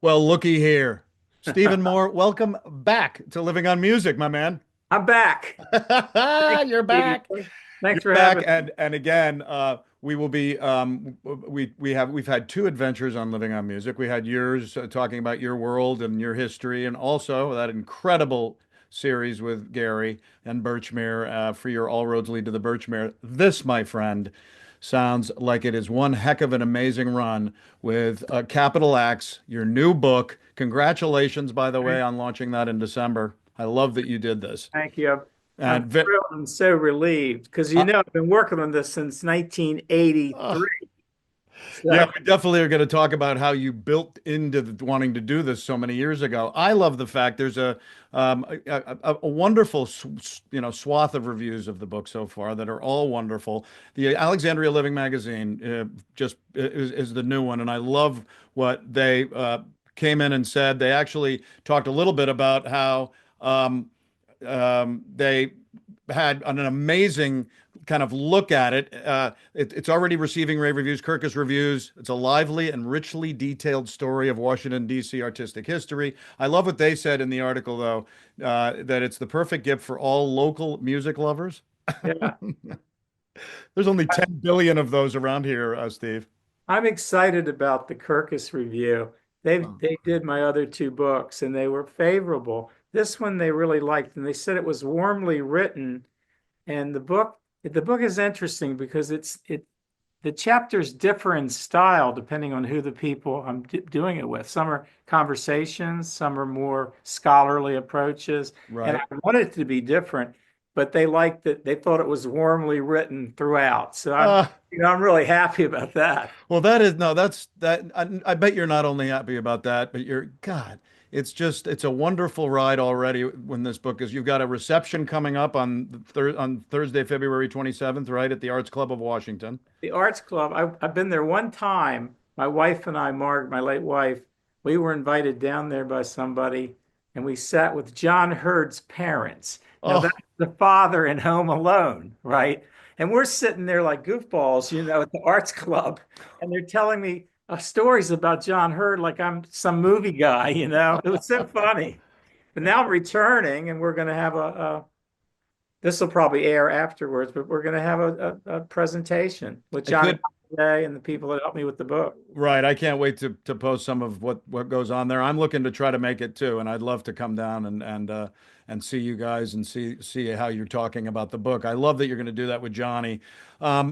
Well, looky here. Stephen Moore, welcome back to Living on Music, my man. I'm back. Thanks, You're Stevie. back. Thanks You're for back. having me. And again, we will be we've had two adventures on Living on Music. We had yours talking about your world and your history, and also that incredible series with Gary and Birchmere for your All Roads Lead to the Birchmere. This, my friend, sounds like it is one heck of an amazing run with Capital X, your new book. Congratulations, by the way, Thank, on launching that in December. I love that you did this. thank you. I'm And thrilled and so relieved because uh, I've been working on this since uh, 1983. yeah, So we definitely are going to talk about how you built into wanting to do this so many years ago. I love the fact there's a wonderful swath of reviews of the book so far that are all wonderful. The Alexandria Living magazine just is the new one, and I love what they came in and said. They actually talked a little bit about how they had an amazing kind of look at it. It's already receiving rave reviews, Kirkus reviews. It's a lively and richly detailed story of Washington, D.C. artistic history. I love what they said in the article, though, that it's the perfect gift for all local music lovers. yeah, There's only 10 billion of those around here, Steve. I'm excited about the Kirkus review. Oh. They did my other two books and they were favorable. This one they really liked and they said it was warmly written. And the book is interesting because the chapters differ in style depending on who the people I'm doing it with. Some are conversations, some are more scholarly approaches, and I Right. wanted it to be different, but they liked it. They thought it was warmly written throughout. So Uh, I'm really happy about that. Well, that is no, that's that. I bet you're not only happy about that, but God, it's a wonderful ride already when this book is. You've got a reception coming up on Thursday, February 27th, right at the Arts Club of Washington. The Arts Club, I've been there one time. My wife and I, Mark, my late wife, we were invited down there by somebody, and we sat with John Hurd's parents. Now, that's Oh, the father in Home Alone, right? And we're sitting there like goofballs, at the Arts Club, and they're telling me stories about John Hurd like I'm some movie guy. It was so funny. But now I'm returning, and we're going to have this will probably air afterwards, but we're going to have a presentation with it Johnny could. Holliday and the people that helped me with the book. Right. I can't wait to post some of what goes on there. I'm looking to try to make it too, and I'd love to come down and see you guys and see how you're talking about the book. I love that you're going to do that with Johnny.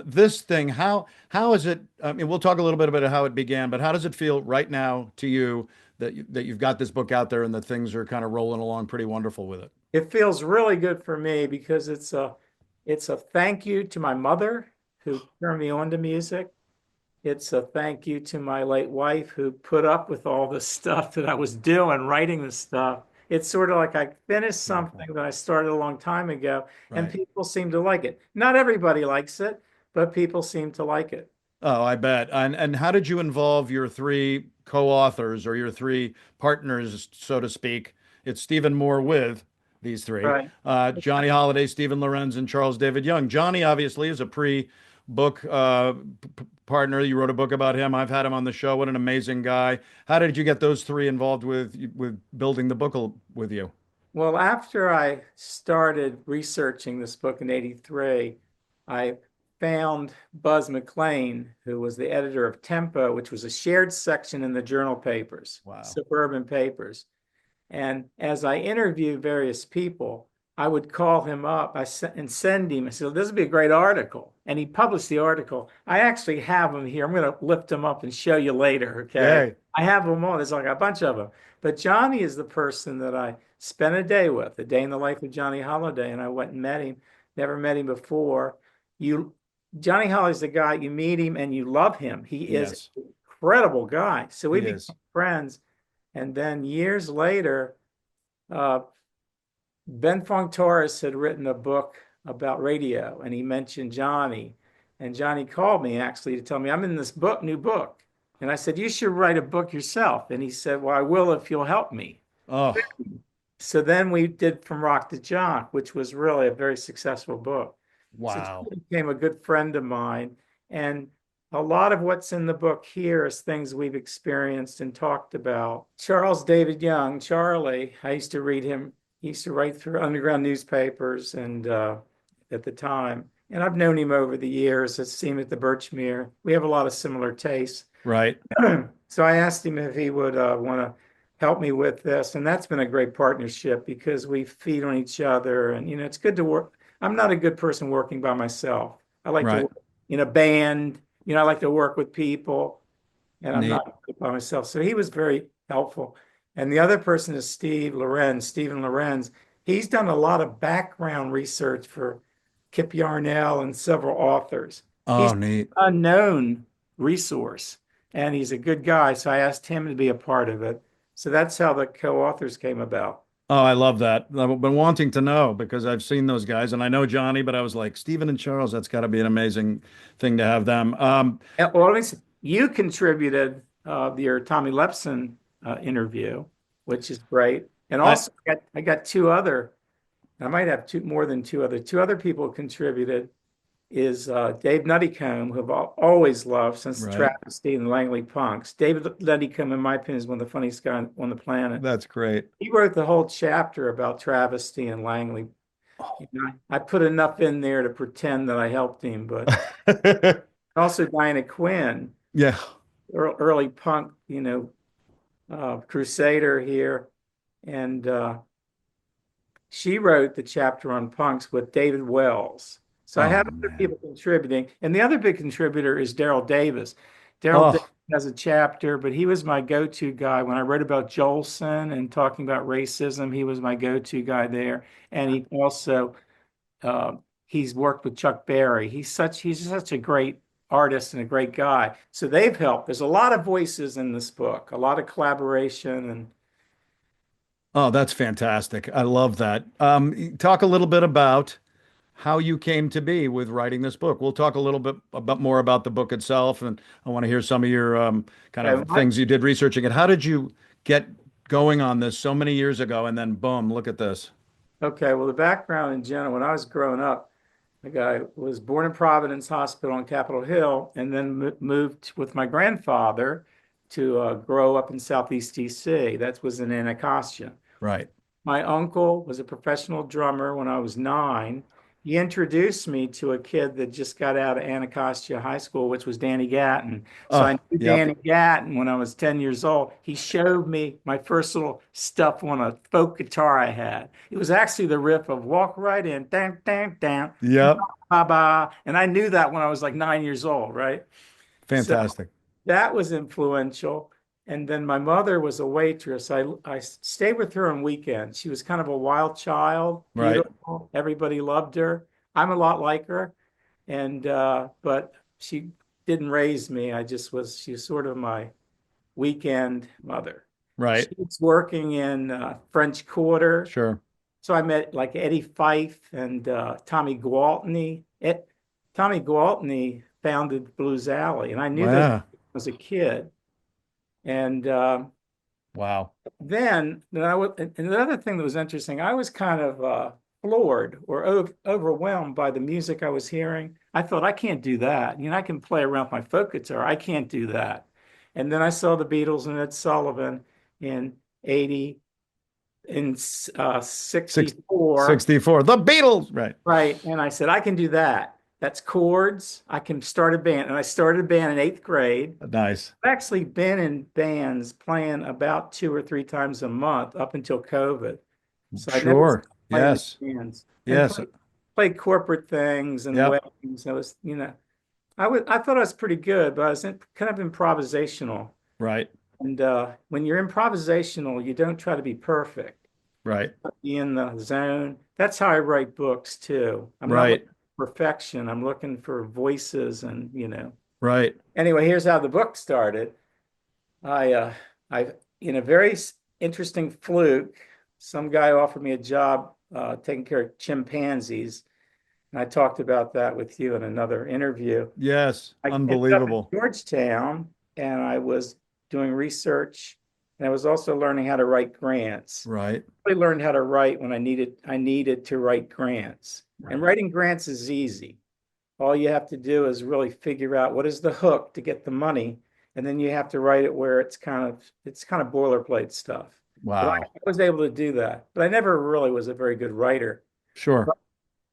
This thing, how is it? I mean, we'll talk a little bit about how it began, but how does it feel right now to you that you've got this book out there and that things are kind of rolling along pretty wonderful with it? It feels really good for me because it's a thank you to my mother who turned me on to music. It's a thank you to my late wife who put up with all the stuff that I was doing, writing the stuff. It's sort of like I finished Beautiful. something that I started a long time ago, and Right. people seem to like it. Not everybody likes it, but people seem to like it. Oh, I bet. And how did you involve your three co-authors or your three partners, so to speak? It's Stephen Moore with these three, Right. Johnny Holliday, Stephen Lorenz, and Charles David Young. Johnny obviously is a pre-book partner. You wrote a book about him. I've had him on the show. What an amazing guy. How did you get those three involved with building the book with you? Well, after I started researching this book in 83, I found Buzz McLean, who was the editor of Tempo, which was a shared section in the journal papers, Wow. suburban papers. And as I interviewed various people, I would call him up and send him. I said, this would be a great article. And he published the article. I actually have them here. I'm going to lift them up and show you later. Okay. Yay. I have them all. There's like a bunch of them. But Johnny is the person that I spent a day with, a day in the life of Johnny Holliday. And I went and met him, never met him before. You, Johnny Holliday's the guy, you meet him and you love him. He is Yes, an incredible guy. So we he became is. friends. And then years later, uh, Ben Fong Torres had written a book about radio, and he mentioned Johnny. And Johnny called me actually to tell me I'm in this new book. And I said, you should write a book yourself. And he said, well, I will if you'll help me. Oh, So then we did From Rock to Jock, which was really a very successful book. So wow. he became a good friend of mine. And a lot of what's in the book here is things we've experienced and talked about. Charles David Young, Charlie, I used to read him. He used to write through underground newspapers and at the time. And I've known him over the years. I've seen him at the Birchmere. We have a lot of similar tastes. Right. So I asked him if he would want to help me with this. And that's been a great partnership because we feed on each other. And, it's good to work. I'm not a good person working by myself. I like to Right. work in a band. I like to work with people, and I'm Neat. not by myself. So he was very helpful. And the other person is Stephen Lorenz. He's done a lot of background research for Kip Yarnell and several authors. He's Oh, an neat. unknown resource, and he's a good guy. So I asked him to be a part of it. So that's how the co-authors came about. Oh, I love that. I've been wanting to know because I've seen those guys and I know Johnny, but I was like, Stephen and Charles, that's got to be an amazing thing to have them. Well, at least you contributed your Tommy Lepson interview, which is great. And I, also, I got two other. I might have more than two other people contributed. Is Dave Nuttycombe, who I've always loved since right. Travesty and Langley Punks. David Nuttycombe, in my opinion, is one of the funniest guys on the planet. That's great. He wrote the whole chapter about Travesty and Langley. Oh. I put enough in there to pretend that I helped him, but also Diana Quinn, Yeah. early punk, crusader here. And she wrote the chapter on punks with David Wells. So I Oh, have other man. people contributing. And the other big contributor is Daryl Davis. Daryl Davis Oh, has a chapter, but he was my go-to guy. When I wrote about Jolson and talking about racism, he was my go-to guy there. And he also he's worked with Chuck Berry. He's such a great artist and a great guy. So they've helped. There's a lot of voices in this book, a lot of collaboration, and oh, that's fantastic. I love that. Talk a little bit about how you came to be with writing this book. We'll talk a little bit about more about the book itself, and I want to hear some of your kind of things you did researching it. How did you get going on this so many years ago, and then boom, look at this. okay. Well, the background in general, when I was growing up, the guy was born in Providence Hospital on Capitol Hill, and then moved with my grandfather to grow up in Southeast DC. That was in Anacostia. Right. My uncle was a professional drummer when I was 9. He introduced me to a kid that just got out of Anacostia High School, which was Danny Gatton. So I Oh, knew yep. Danny Gatton when I was 10 years old. He showed me my first little stuff on a folk guitar I had. It was actually the riff of Walk Right In, dang, dang, dang, Yep. ba ba. And I knew that when I was like 9 years old, right? So Fantastic. that was influential. And then my mother was a waitress. I stayed with her on weekends. She was kind of a wild child, Right. beautiful. Everybody loved her. I'm a lot like her. And but she didn't raise me. She was sort of my weekend mother. She Right. was working in French Quarter. Sure. So I met like Eddie Fife and Tommy Gwaltney. Tommy Gwaltney founded Blues Alley, and I knew those Wow. as a kid. And Wow. then I would, and the other thing that was interesting, I was kind of floored or overwhelmed by the music I was hearing. I thought, I can't do that. I can play around with my folk guitar. I can't do that. And then I saw the Beatles and Ed Sullivan in 80, in Six, 64. 64. The Beatles. Right. Right. And I said, I can do that. That's chords. I can start a band. And I started a band in 8th grade. Nice. I've actually been in bands playing about 2 or 3 times a month up until COVID. So I never Sure. stopped playing Yes. in bands and Yes. played corporate things and Yep. weddings. I thought I was pretty good, but I was kind of improvisational. Right. And when you're improvisational, you don't try to be perfect. Right. Be in the zone. That's how I write books too. I'm not Right. looking for perfection. I'm looking for voices and. Right. Anyway, here's how the book started. I in a very interesting fluke, some guy offered me a job taking care of chimpanzees, And I talked about that with you in another interview. Yes, I ended up in unbelievable. Georgetown and I was doing research and I was also learning how to write grants. Right, I learned how to write when I needed to write grants. And right. writing grants is easy. All you have to do is really figure out what is the hook to get the money, and then you have to write it where it's kind of boilerplate stuff. But I Wow. was able to do that. But I never really was a very good writer. Sure. But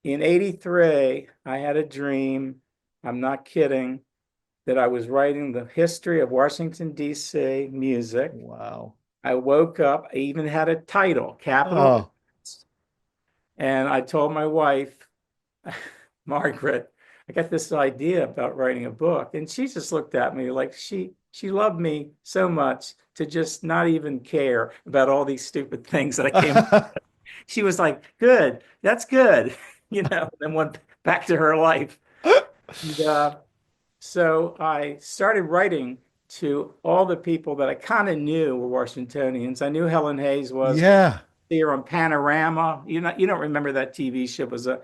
in 83, I had a dream. I'm not kidding, that I was writing the history of Washington, D.C. music. Wow. I woke up, I even had a title, Capital. Oh, And I told my wife, Margaret, I got this idea about writing a book. And she just looked at me like she loved me so much to just not even care about all these stupid things that I came up. She was like, good, that's good, then went back to her life. And, so I started writing to all the people that I kind of knew were Washingtonians. I knew Helen Hayes was yeah. here on Panorama. You don't remember that TV show. It was a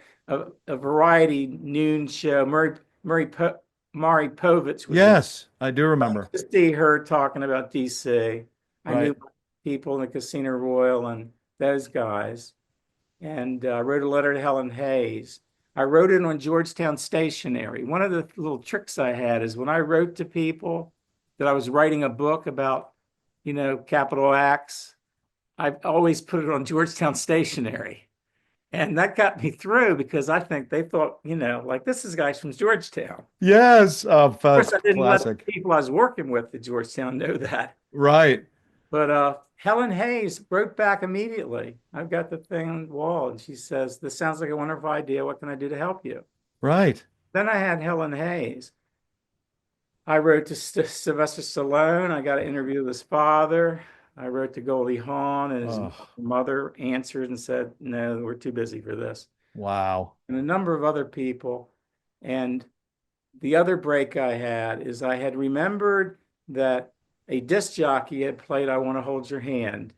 variety noon show. Maury Povich was in. Yes, I do remember. To see her talking about DC. I Right. knew people in the Casino Royal and those guys, and wrote a letter to Helen Hayes. I wrote it on Georgetown stationery. One of the little tricks I had is when I wrote to people that I was writing a book about, capital acts, I always put it on Georgetown stationery. And that got me through because I think they thought, like this is guys from Georgetown. Yes. Of course, That's I didn't let the classic. people I was working with at Georgetown know that. Right. But Helen Hayes wrote back immediately. I've got the thing on the wall, and she says, "This sounds like a wonderful idea. What can I do to help you?" Right. Then I had Helen Hayes. I wrote to Sylvester Stallone. I got an interview with his father. I wrote to Goldie Hawn, and his Oh, mother answered and said, "No, we're too busy for this." wow. And a number of other people. And the other break I had is I had remembered that a disc jockey had played "I Want to Hold Your Hand"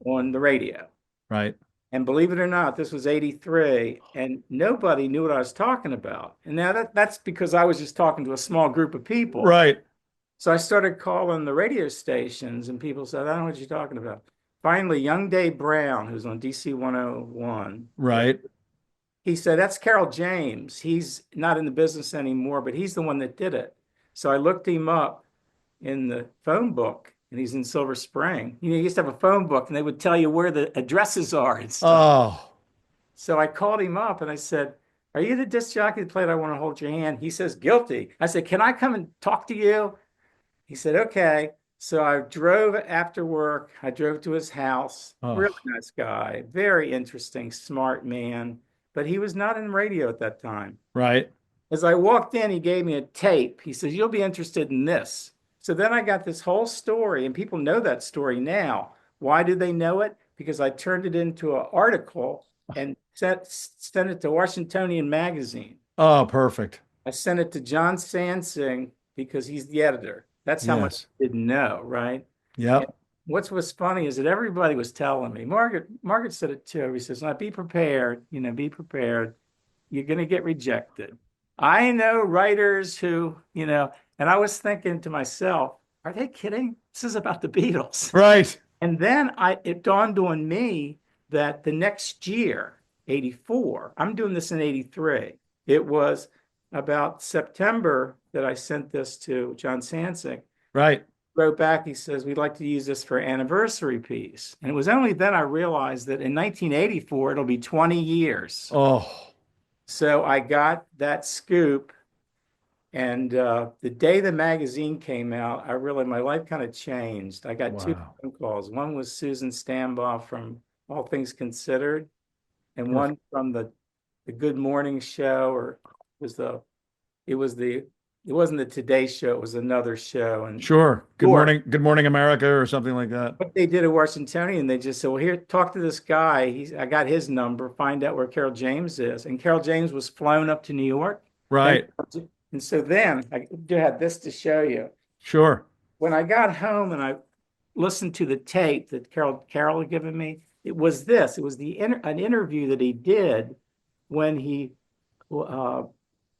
on the radio. Right. And believe it or not, this was 83, and nobody knew what I was talking about. And now that's because I was just talking to a small group of people. Right. So I started calling the radio stations, and people said, "I don't know what you're talking about." Finally, young Dave Brown, who's on DC 101, Right. he said, "That's Carroll James. He's not in the business anymore, but he's the one that did it." So I looked him up in the phone book, and he's in Silver Spring. You used to have a phone book, and they would tell you where the addresses are and stuff. Oh, So I called him up and I said, "Are you the disc jockey that played 'I Want to Hold Your Hand'?" He says, "Guilty." I said, "Can I come and talk to you?" He said, "Okay." So I drove after work. I drove to his house. Really oh, nice guy, very interesting, smart man, but he was not in radio at that time. right. As I walked in, he gave me a tape. He says, "You'll be interested in this." So then I got this whole story, and people know that story now. Why do they know it? Because I turned it into an article and sent it to Washingtonian magazine. Oh, perfect. I sent it to John Sansing because he's the editor. That's how much Yes. I didn't know, right? And Yep. what was funny is that everybody was telling me. Margaret said it too. He says, "Now be prepared. Be prepared. You're going to get rejected." I know writers who, and I was thinking to myself, are they kidding? This is about the Beatles. Right. And then it dawned on me that the next year, 84, I'm doing this in 83. It was about September that I sent this to John Sansing. Right. Wrote back, he says, "We'd like to use this for anniversary piece." And it was only then I realized that in 1984, it'll be 20 years. Oh, So I got that scoop. And the day the magazine came out, my life kind of changed. I got two wow. phone calls. One was Susan Stambaugh from All Things Considered, and Perfect. one from the Good Morning Show, or was the it was the it wasn't the Today Show, it was another show. And Sure. Good York, morning. Good morning, America, or something like that. what they did at Washingtonian, they just said, "Well, here, talk to this guy. I got his number. Find out where Carroll James is." And Carroll James was flown up to New York. And, Right. and so then I do have this to show you. Sure. When I got home and I listened to the tape that Carroll had given me, it was this. It was an interview that he did when he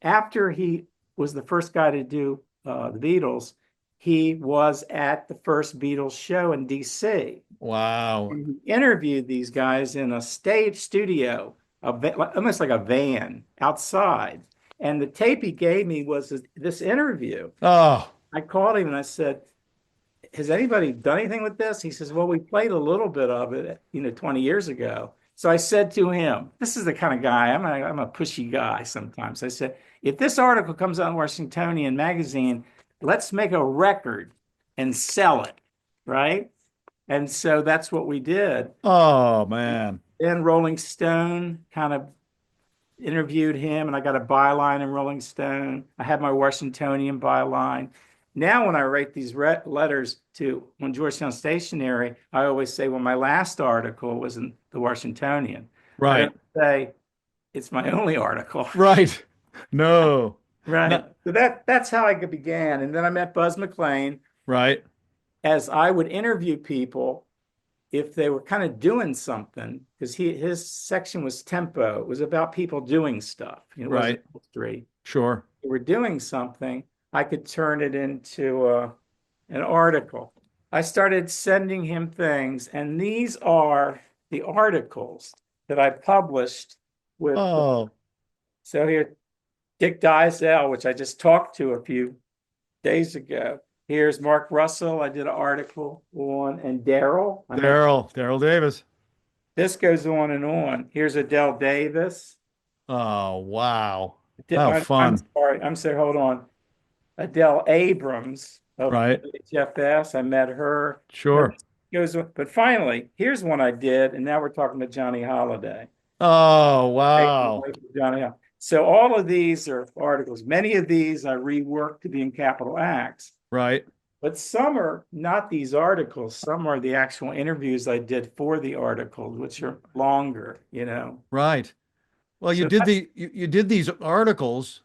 after he was the first guy to do the Beatles, he was at the first Beatles show in DC. Wow. And he interviewed these guys in a stage studio, almost like a van outside. And the tape he gave me was this interview. Oh, I called him and I said, has anybody done anything with this? He says, well, we played a little bit of it, 20 years ago. So I said to him, this is the kind of guy, I'm a pushy guy sometimes. I said, if this article comes out in Washingtonian magazine, let's make a record and sell it, right? And so that's what we did. oh man. Then Rolling Stone kind of interviewed him, and I got a byline in Rolling Stone. I had my Washingtonian byline. Now, when I write these letters to on Georgetown Stationery, I always say, well, my last article was in the Washingtonian. I Right. don't say it's my only article. Right. No. Right. No. So that's how I began. And then I met Buzz McLean. Right. As I would interview people, if they were kind of doing something, because his section was tempo. It was about people doing stuff. It wasn't history. Sure. They were doing something. I could turn it into an article. I started sending him things, and these are the articles that I published with. Oh, So here, Dick Dysel, which I just talked to a few days ago. Here's Mark Russell. I did an article on, and Daryl. Daryl Davis. This goes on and on. Here's Adele Davis. Oh, wow. How fun. I'm sorry, hold on. Adele Abrams of Right. HFS. I met her. Sure. But finally, here's one I did, and now we're talking about Johnny Holliday. Oh, wow. Johnny. So all of these are articles. Many of these I reworked to be in capital Acts. Right. But some are not these articles. Some are the actual interviews I did for the articles, which are longer, Right. Well, you So did you did these articles,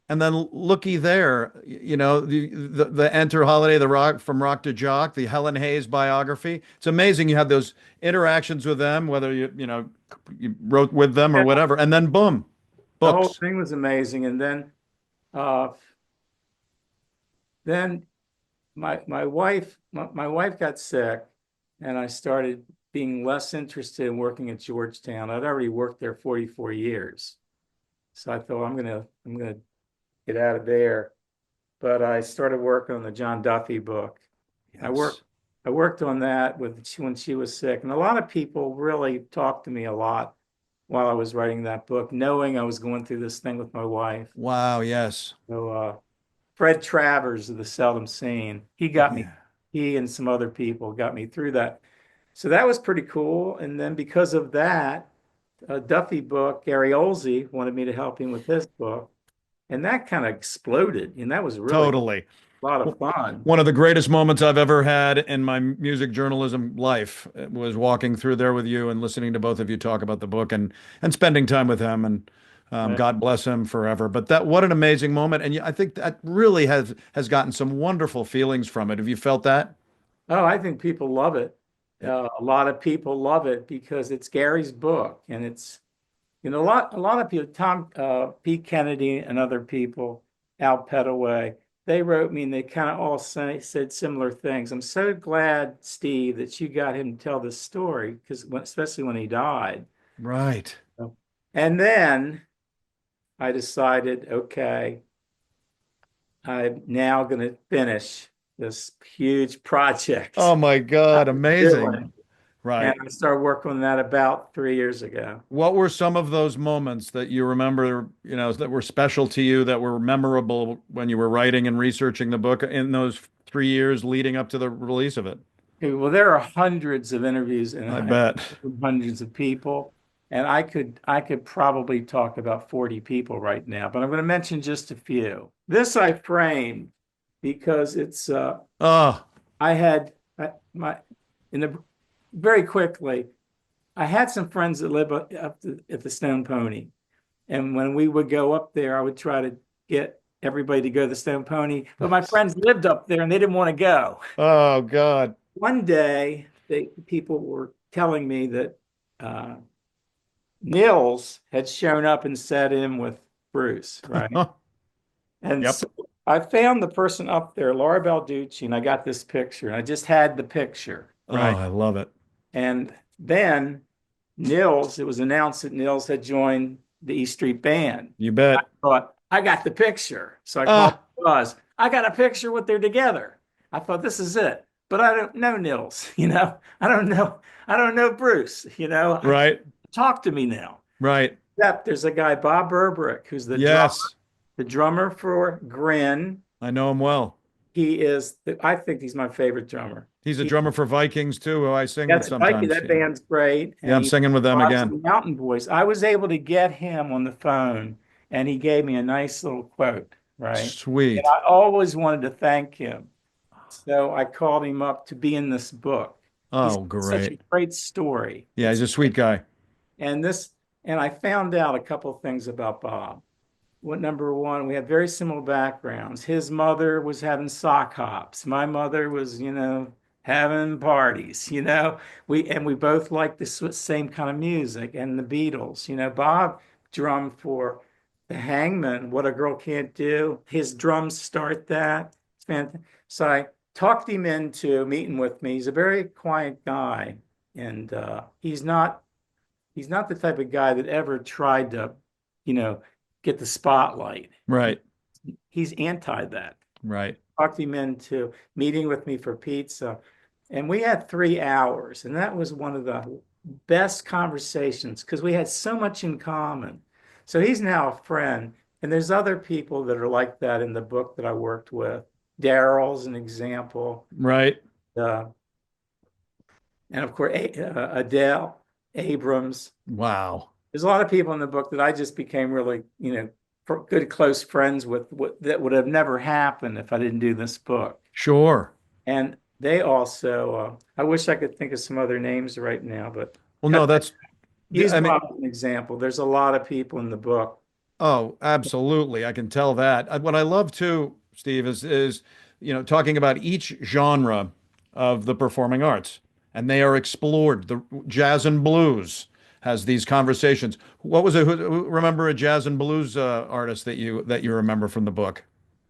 and then looky there, the Enter Holiday, the Rock from Rock to Jock, the Helen Hayes biography. It's amazing you had those interactions with them, whether you wrote with them or whatever, and then boom, the whole books. thing was amazing. And then my wife got sick, and I started being less interested in working at Georgetown. I'd already worked there 44 years. So I thought I'm gonna get out of there. But I started working on the John Duffey book. Yes. I worked on that when she was sick. And a lot of people really talked to me a lot while I was writing that book, knowing I was going through this thing with my wife. Wow. Yes. So Fred Travers of the Seldom Seen, Yeah. he and some other people got me through that. So that was pretty cool. And then because of that, a Duffey book, Gary Oelze wanted me to help him with his book. And that kind of exploded. And that was really Totally. a lot of fun. One of the greatest moments I've ever had in my music journalism life was walking through there with you and listening to both of you talk about the book and spending time with him. And God bless him forever. But what an amazing moment. And I think that really has gotten some wonderful feelings from it. Have you felt that? Oh, I think people love it. A lot of people love it because it's Gary's book, and it's a lot of people, Pete Kennedy and other people, Al Petaway, they wrote me and they kind of all said similar things. I'm so glad, Steve, that you got him to tell this story, because especially when he died. Right. And then I decided, okay, I'm now going to finish this huge project. Oh my God, amazing. Right. And I started working on that about 3 years ago. What were some of those moments that you remember, that were special to you, that were memorable when you were writing and researching the book in those 3 years leading up to the release of it? Well, there are hundreds of interviews and I bet. hundreds of people, and I could probably talk about 40 people right now, but I'm going to mention just a few. This I framed because it's Oh, I had very quickly, I had some friends that live up at the Stone Pony. And when we would go up there, I would try to get everybody to go to the Stone Pony. But my friends lived up there and they didn't want to go. oh God. One day, people were telling me that Nils had shown up and sat in with Bruce, right? And Yep. so I found the person up there, Laura Balducci, and I got this picture, and I just had the picture, Oh, right? I love it. And then Nils, it was announced that Nils had joined the E Street Band. You I bet. thought, I got the picture. So I called Ah, Buzz. I got a picture with they're together. I thought this is it. But I don't know Nils, you know. I don't know Bruce, you know. I can't right, talk to me now. right. Except there's a guy, Bob Berbrick, who's Yes, the drummer for Grin. I know him well. He is, I think he's my favorite drummer. He's a He, drummer for Vikings too, who I sing with that's Mikey, sometimes. that Yeah. band's great. Yeah, And I'm he singing with them lots again. of mountain boys. I was able to get him on the phone and he gave me a nice little quote, right? And Sweet. I always wanted to thank him. So I called him up to be in this book. He's Oh, such a great. great story. Yeah, he's a sweet guy. And this, and I found out a couple of things about Bob. What number one, we had very similar backgrounds. His mother was having sock hops. My mother was, you know, having parties, you know. We both liked the same kind of music and the Beatles. You know, Bob drummed for the Hangman, What a Girl Can't Do. His drums start that. It's fantastic. So I talked him into meeting with me. He's a very quiet guy, and he's not the type of guy that ever tried to, you know, get the spotlight. Right, He's anti that. right. Talked him into meeting with me for pizza. And we had 3 hours. And that was one of the best conversations because we had so much in common. So he's now a friend. And there's other people that are like that in the book that I worked with. Daryl's an example. Right. Uh, and of course, Adele, Abrams. Wow. There's a lot of people in the book that I just became really, you know, good close friends with that would have never happened if I didn't do this book. Sure. And they also, I wish I could think of some other names right now, but Well, no, use I mean, Bob as an example. There's a lot of people in the book. oh, absolutely. I can tell that. What I love too, Steve, is, talking about each genre of the performing arts, and they are explored. The jazz and blues has these conversations. What was it? Remember a jazz and blues artist that you remember from the book?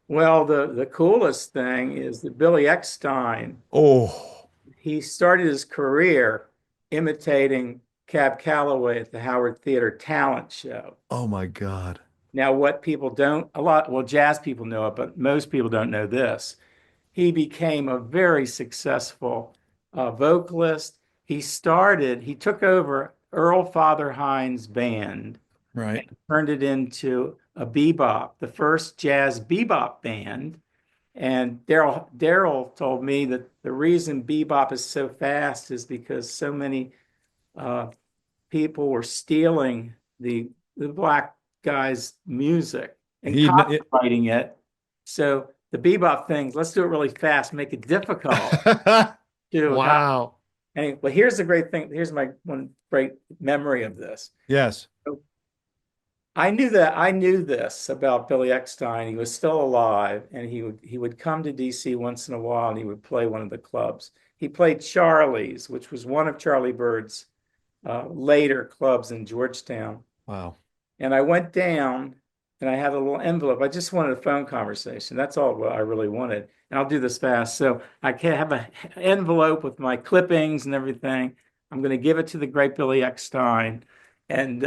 Well, the coolest thing is that Billy Eckstein, Oh, he started his career imitating Cab Calloway at the Howard Theater talent show. oh my God. Now, what people don't, well, jazz people know it, but most people don't know this. He became a very successful vocalist. He took over Earl Father Hines' band Right. and turned it into a bebop, the first jazz bebop band. And Daryl told me that the reason bebop is so fast is because so many uh, people were stealing the black guy's music and He, copywriting it. So the bebop things, let's do it really fast, make it difficult to have. wow. Anyway, well, here's the great thing. Here's my one great memory of this. Yes. So I knew this about Billy Eckstein. He was still alive, and he would come to DC once in a while, and he would play one of the clubs. He played Charlie's, which was one of Charlie Bird's later clubs in Georgetown. Wow. And I went down, and I had a little envelope. I just wanted a phone conversation. That's all I really wanted. And I'll do this fast. So I can have an envelope with my clippings and everything. I'm going to give it to the great Billy Eckstein, and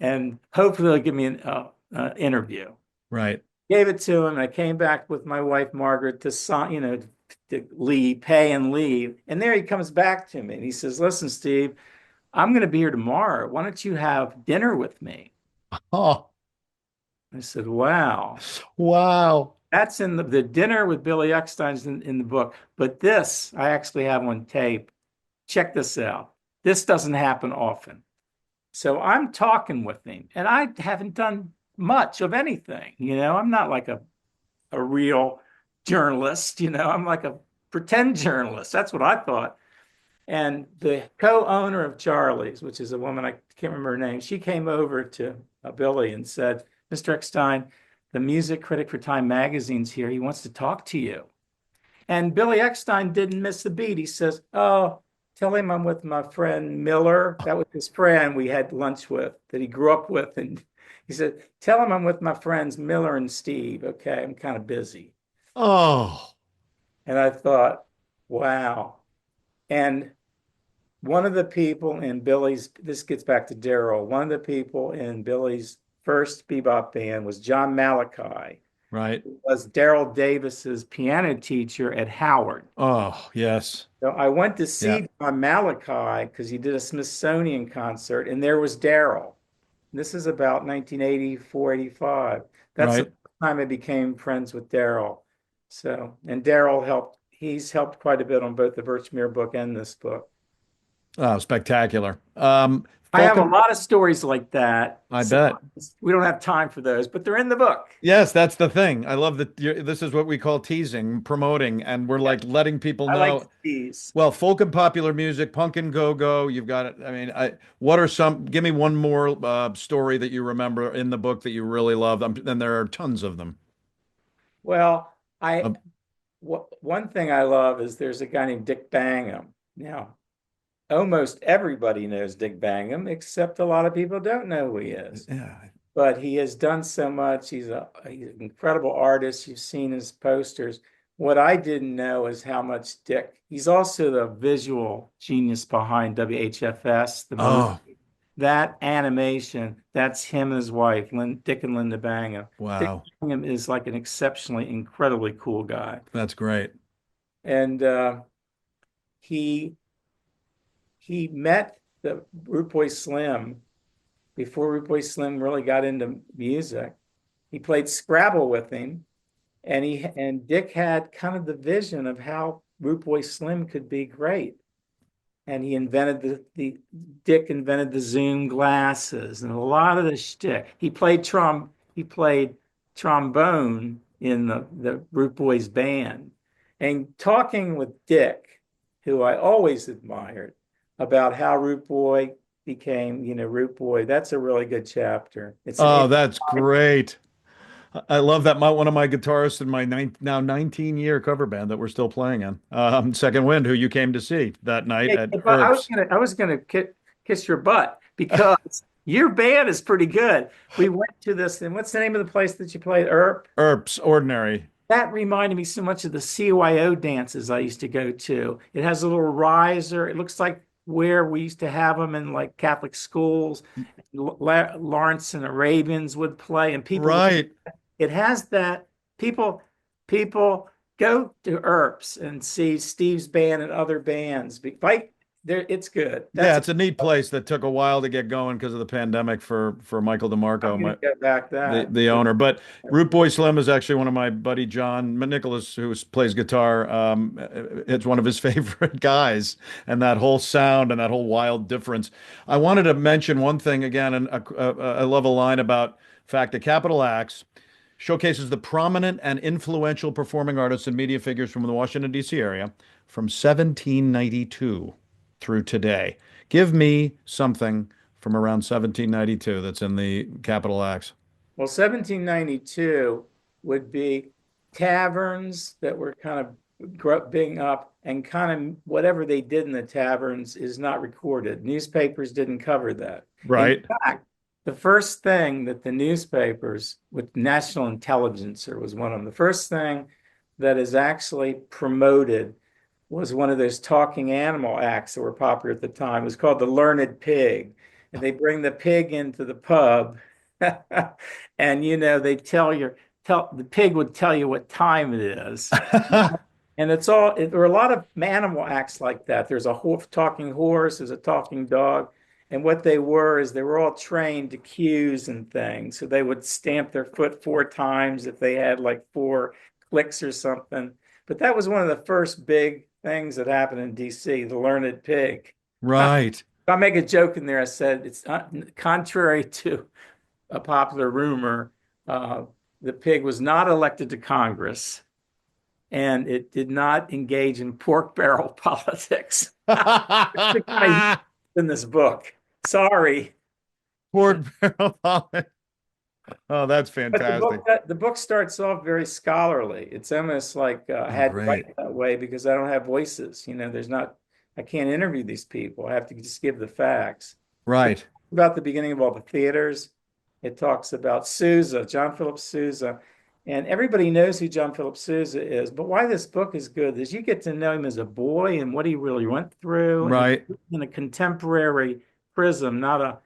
and hopefully they'll give me an interview. Right. Gave it to him. And I came back with my wife Margaret to sign, to leave, pay and leave. And there he comes back to me and he says, "Listen, Steve, I'm going to be here tomorrow. Why don't you have dinner with me?" Oh, I said, "Wow." wow. That's in the dinner with Billy Eckstein's in the book. But this, I actually have on tape. Check this out. This doesn't happen often. So I'm talking with him, and I haven't done much of anything. I'm not like a real journalist. I'm like a pretend journalist. That's what I thought. And the co-owner of Charlie's, which is a woman, I can't remember her name, she came over to Billy and said, "Mr. Eckstein, the music critic for Time Magazine's here. He wants to talk to you." And Billy Eckstein didn't miss a beat. He says, "Oh, tell him I'm with my friend Miller." That was his friend we had lunch with that he grew up with He said, tell him I'm with my friends Miller and Steve. Okay, I'm kind of busy. Oh, And I thought, wow. And one of the people in Billy's, this gets back to Daryl, one of the people in Billy's first bebop band was John Malachi, right. who was Daryl Davis's piano teacher at Howard. Oh, yes. So I went to Yeah, see John Malachi because he did a Smithsonian concert, and there was Daryl. This is about 1984, 85. That's the right. first time I became friends with Daryl. So, and Daryl helped, he's helped quite a bit on both the Birchmere book and this book. Oh, spectacular. I have a Fulcum, lot of stories like that. I So bet. we don't have time for those, but they're in the book. Yes, that's the thing. I love that this is what we call teasing, promoting, and we're Yeah, like letting people I like know. these. Well, folk and popular music, punk and go-go, you've got it. I mean, what are some, give me one more story that you remember in the book that you really love. And there are tons of them. Well, Uh, one thing I love is there's a guy named Dick Bangham. Now, almost everybody knows Dick Bangham, except a lot of people don't know who he is. yeah. But he has done so much. He's an incredible artist. You've seen his posters. What I didn't know is how much Dick, he's also the visual genius behind WHFS, the movie. Oh, That animation, that's him and his wife, Dick and Linda Bangham. Dick wow. Bangham is like an exceptionally, incredibly cool guy. That's great. And he he met the Root Boy Slim before Root Boy Slim really got into music. He played Scrabble with him, and Dick had kind of the vision of how Root Boy Slim could be great. And he invented the Dick invented the Zoom glasses and a lot of the shtick. He played trombone in the Root Boys band. And talking with Dick, who I always admired, about how Root Boy became, Root Boy, that's a really good chapter. It's an Oh, that's great. I love that. One of my guitarists in my now 19-year cover band that we're still playing in, Second Wind, who you came to see that night Hey, at but Herbst. I was gonna kiss your butt because your band is pretty good. We went to this, and what's the name of the place that you played? Earp. Herbst, Ordinary. That reminded me so much of the CYO dances I used to go to. It has a little riser. It looks like where we used to have them in like Catholic schools. Lawrence and Arabians would play, and people. Right. It has that people go to Earps and see Steve's band and other bands. Like there, it's good. Yeah, That's it's a neat place that took a while to get going because of the pandemic for Michael I'm DeMarco, gonna get back that. the owner. But Root Boy Slim is actually one of my buddy John Nicholas, who plays guitar. It's one of his favorite guys, and that whole sound and that whole wild difference. I wanted to mention one thing again, and I love a line about fact that Capitol Acts showcases the prominent and influential performing artists and media figures from the Washington, D.C. area from 1792 through today. Give me something from around 1792 that's in the Capitol Acts. Well, 1792 would be taverns that were kind of being up, and kind of whatever they did in the taverns is not recorded. Newspapers didn't cover that. In Right. fact, the first thing that the newspapers, with National Intelligencer was one of them, the first thing that is actually promoted was one of those talking animal acts that were popular at the time. It was called The Learned Pig. And they bring the pig into the pub and they tell the pig would tell you what time it is. And there are a lot of animal acts like that. There's a talking horse, there's a talking dog. And what they were is they were all trained to cues and things. So they would stamp their foot 4 times if they had like 4 clicks or something. But that was one of the first big things that happened in DC, the learned pig. Right. I make a joke in there. I said it's contrary to a popular rumor. The pig was not elected to Congress, and it did not engage in pork barrel politics. In this book. Sorry. Pork barrel politics. Oh, that's But fantastic. the book starts off very scholarly. It's almost like I Oh, had to write great. it that way because I don't have voices. I can't interview these people. I have to just give the facts. It's Right. about the beginning of all the theaters. It talks about Sousa, John Philip Sousa. And everybody knows who John Philip Sousa is. But why this book is good is you get to know him as a boy and what he really went through, and Right. in a contemporary prism, not a,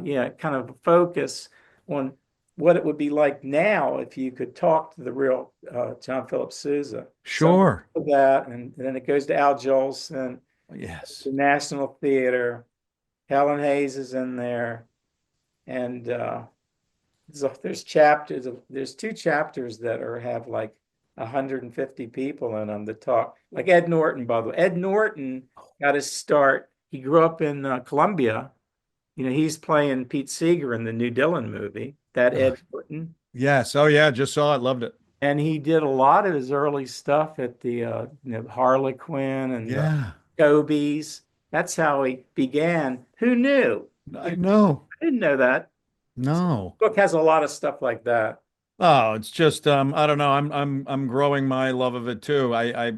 yeah, kind of a focus on what it would be like now if you could talk to the real John Philip Sousa. So Sure. that, and then it goes to Al Jolson, Yes. the National Theater. Helen Hayes is in there, and there's chapters. There's two chapters that have like 150 people in them that talk. Like Ed Norton, by the way. Ed Norton got his start. He grew up in Columbia. He's playing Pete Seeger in the new Dylan movie. That Oh, Ed Norton. yes. Oh, yeah. Just saw it. Loved it. And he did a lot of his early stuff at the Harlequin and Yeah. Gobies. That's how he began. Who knew? I know. I didn't know that. So No. the book has a lot of stuff like that. Oh, it's just I don't know. I'm growing my love of it too. I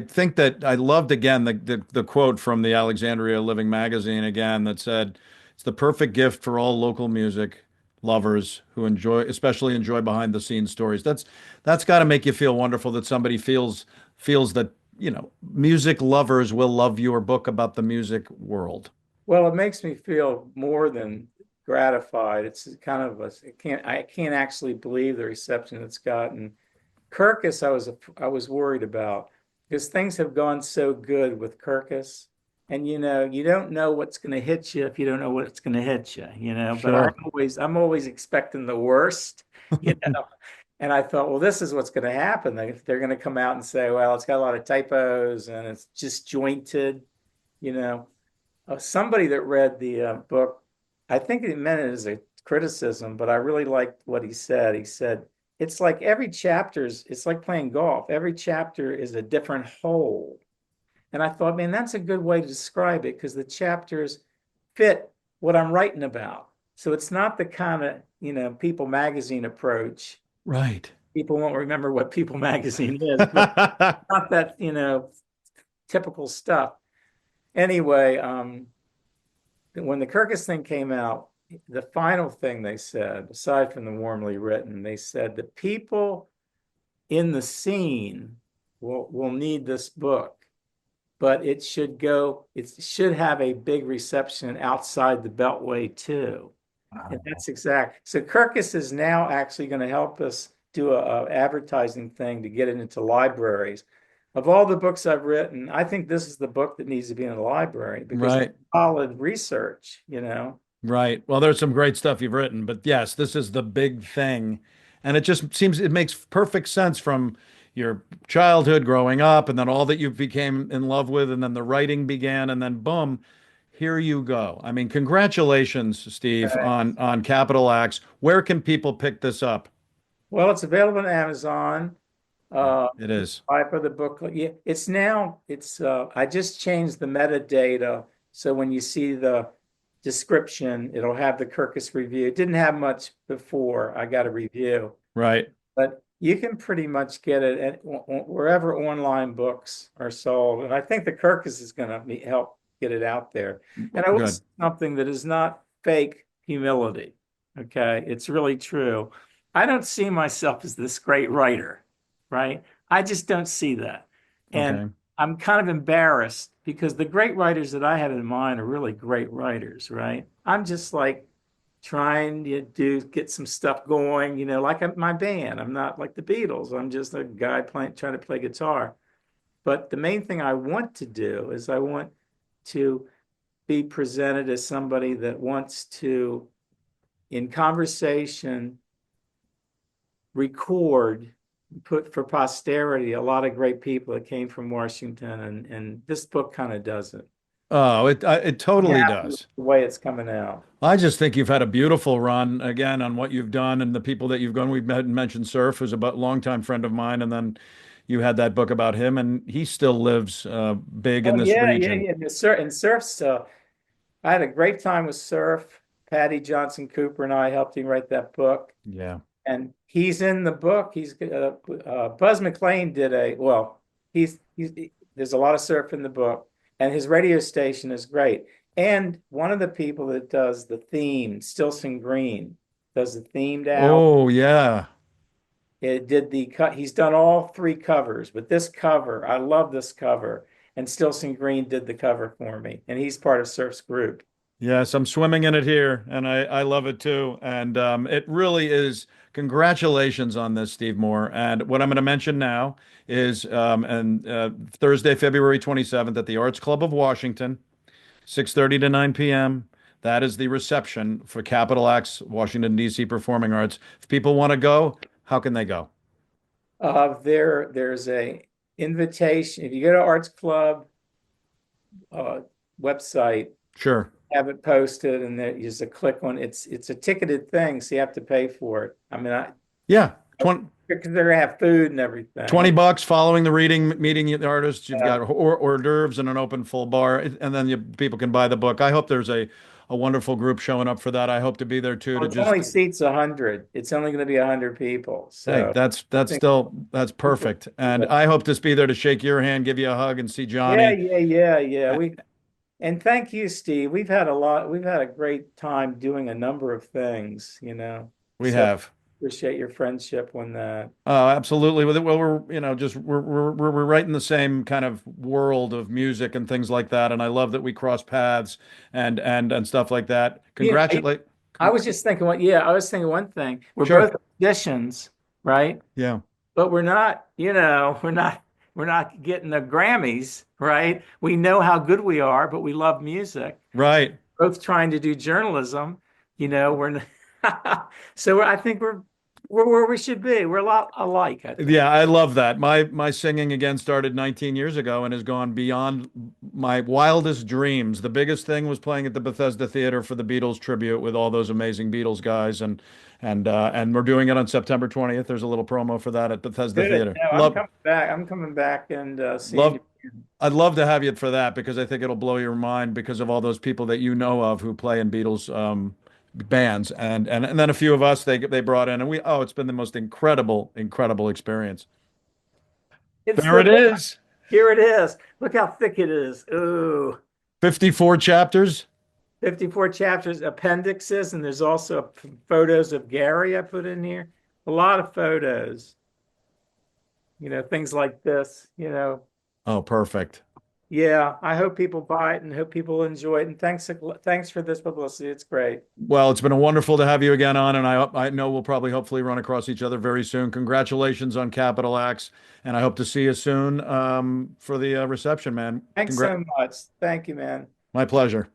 think that I loved again the quote from the Alexandria Living magazine again that said it's the perfect gift for all local music lovers who especially enjoy behind the scenes stories. That's got to make you feel wonderful that somebody feels that, music lovers will love your book about the music world. Well, it makes me feel more than gratified. It's kind of I can't actually believe the reception it's gotten. Kirkus, I was worried about because things have gone so good with Kirkus. And you don't know what's going to hit you if you don't know what's going to hit you. But Sure. I'm always expecting the worst, you know. And I thought, well, this is what's going to happen. They're going to come out and say, well, it's got a lot of typos and it's disjointed, you know. Somebody that read the book, I think he meant it as a criticism, but I really liked what he said. He said, it's like it's like playing golf. Every chapter is a different hole. And I thought, man, that's a good way to describe it because the chapters fit what I'm writing about. So it's not the kind of, People Magazine approach. Right. People won't remember what People Magazine is, but not that, typical stuff. Anyway, when the Kirkus thing came out, the final thing they said, aside from the warmly written, they said the people in the scene will need this book, but it should have a big reception outside the Beltway too. And that's exact. So Kirkus is now actually going to help us do a advertising thing to get it into libraries. Of all the books I've written, I think this is the book that needs to be in the library because it's Right. solid research. Right. Well, there's some great stuff you've written, but yes, this is the big thing. And it makes perfect sense from your childhood growing up and then all that you became in love with and then the writing began and then boom, here you go. I mean, congratulations, Steve, on Capital Acts. Where can people pick this up? Well, it's available on Amazon. Yeah, Uh, it is. Apply for the booklet. Yeah, I just changed the metadata. So when you see the description, it'll have the Kirkus review. It didn't have much before I got a review, Right. but you can pretty much get it at wherever online books are sold. And I think the Kirkus is going to help get it out there. And I will Good. say something that is not fake humility. Okay. It's really true. I don't see myself as this great writer, right? I just don't see that. And Okay. I'm kind of embarrassed because the great writers that I have in mind are really great writers, right? I'm just like trying to get some stuff going, like my band. I'm not like the Beatles. I'm just a guy trying to play guitar. But the main thing I want to do is I want to be presented as somebody that wants to, in conversation, record, put for posterity a lot of great people that came from Washington, and this book kind of does it. Oh, it I'm totally happy with does. the way it's coming out. I just think you've had a beautiful run again on what you've done and the people that you've gone. We've mentioned Cerphe, who's a longtime friend of mine, and then you had that book about him, and he still lives big in Oh this yeah, yeah, region. yeah. And Cerfe's, I had a great time with Cerfe. Patty Johnson Cooper and I helped him write that book, Yeah, and he's in the book. Buzz McLean did he's there's a lot of Cerfe in the book, and his radio station is great. And one of the people that does the theme, Stilson Green, does the themed album. Oh, yeah. It did the cut. He's done all three covers, but this cover, I love this cover. And Stilson Green did the cover for me, and he's part of Surf's group. Yes, I'm swimming in it here, and I love it too. And it really is. Congratulations on this, Steve Moore. And what I'm going to mention now is and Thursday, February 27th at the Arts Club of Washington, 6:30 to 9 p.m. That is the reception for Capital Acts Washington, D.C. Performing Arts. If people want to go, how can they go? There's a invitation. If you go to Arts Club uh, website, Sure. have it posted, and there's a click on it's a ticketed thing, so you have to pay for it. I mean, Yeah. 20, because they're gonna have food and everything. $20 following the reading, meeting the artists. You've Yeah. got hors d'oeuvres and an open full bar, and then people can buy the book. I hope there's a wonderful group showing up for that. I hope to be there too Well, to it only just, seats 100. It's only going to be 100 people. hey, So I that's think, still that's perfect. And I hope to be there to shake your hand, give you a hug, and see yeah, Johnny. yeah, yeah, yeah. Uh, And thank you, Steve. We've had a great time doing a number of things. We So have. appreciate your friendship on that. Oh, absolutely. With it, well, we're just we're right in the same kind of world of music and things like that, and I love that we cross paths and stuff like that. Yeah, Congratulate. I Con was just thinking I was thinking one thing. We're Sure. both musicians, right? Yeah. But we're not getting the Grammys, right? We know how good we are, but we love music. Right. Both trying to do journalism, we're so I think we're where we should be. We're a lot alike, I think. Yeah, I love that. My singing again started 19 years ago and has gone beyond my wildest dreams. The biggest thing was playing at the Bethesda Theater for the Beatles tribute with all those amazing Beatles guys, and we're doing it on September 20th. There's a little promo for that at Bethesda Good. Theater. No, I'm coming back. I'm coming back and seeing Love you. I'd love to have you for that because I think it'll blow your mind because of all those people that you know of who play in Beatles bands and then a few of us they brought in and it's been the most incredible experience. It's There the it is. Here it is. Look how thick it is. Ooh, 54 chapters. 54 chapters, appendixes, and there's also photos of Gary I put in here. A lot of photos, things like this. Oh, perfect. Yeah, I hope people buy it and hope people enjoy it. And thanks for this publicity. It's great. Well, it's been wonderful to have you again on, and I know we'll probably hopefully run across each other very soon. Congratulations on Capital Acts, and I hope to see you soon for the reception, man. Thanks Congrats. so much. Thank you, man. My pleasure.